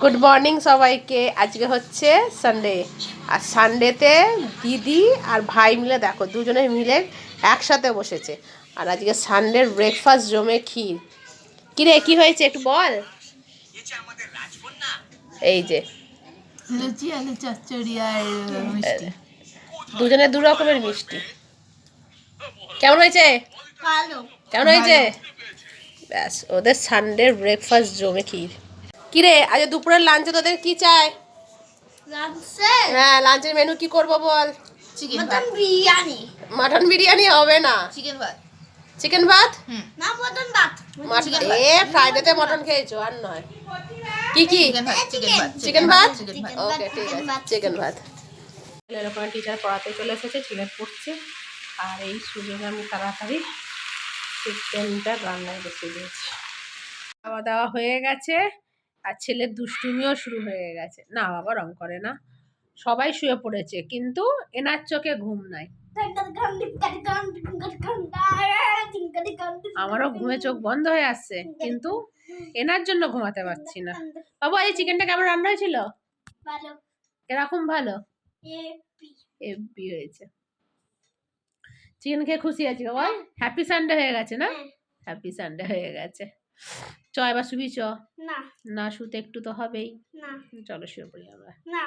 Good morning সবাইকে। আজকে হচ্ছে সানডে, আর সানডেতে দিদি আর ভাই মিলে দেখো দুজনে মিলে একসাথে বসেছে। আর আজকে সানডের ব্রেকফাস্ট জমে ক্ষীর। কিরে কি হয়েছে একটু বল। এই যে লুচি আলু চচ্চড়ি আর মিষ্টি, দুজনে দু রকমের মিষ্টি। কেমন হয়েছে? ভালো। কেমন হয়েছে? ব্যাস, ওদের সানডের ব্রেকফাস্ট জমে ক্ষীর। কিরে আজ দুপুরের লাঞ্চে তোদের কি চাই? হ্যাঁ, লাঞ্চের মেনু কি করবো বল। মটন বিরিয়ানি। মাটন বিরিয়ানি হবে না, চিকেন ভাত। চিকেন ভাত। না, মটন ভাত। ফ্রাইডেতে মটন খেয়েছো আর নয়। কি কি? চিকেন ভাত। ওকে ঠিক আছে, চিকেন ভাত। এরকম টিচার পড়াতে চলে এসেছে, ছেলে পড়ছে। আর এই সুযোগে আমি তাড়াতাড়ি চিকেনটা রান্নায় বসিয়ে দিয়েছি। খাওয়া দাওয়া হয়ে গেছে, আর ছেলের দুষ্টুমিও শুরু হয়ে গেছে। না বাবা, রং করে না, সবাই শুয়ে পড়েছে, কিন্তু এনার চোখে ঘুম নাই। আমারও ঘুমে চোখ বন্ধ হয়ে আসছে, কিন্তু এনার জন্য ঘুমাতে পারছি না। বাবু এই চিকেনটা কেমন রান্না হয়েছিল? ভালো। এরকম ভালো এপি হয়েছে। চিকেন খেয়ে খুশি আছি বাবা। হ্যাপি সানডে হয়ে গেছে না? হ্যাপি সানডে হয়ে গেছে। চ এবার শুবি চ। না না, শুতে একটু তো হবেই। না, চলো শুয়ে পড়ি আমরা। না।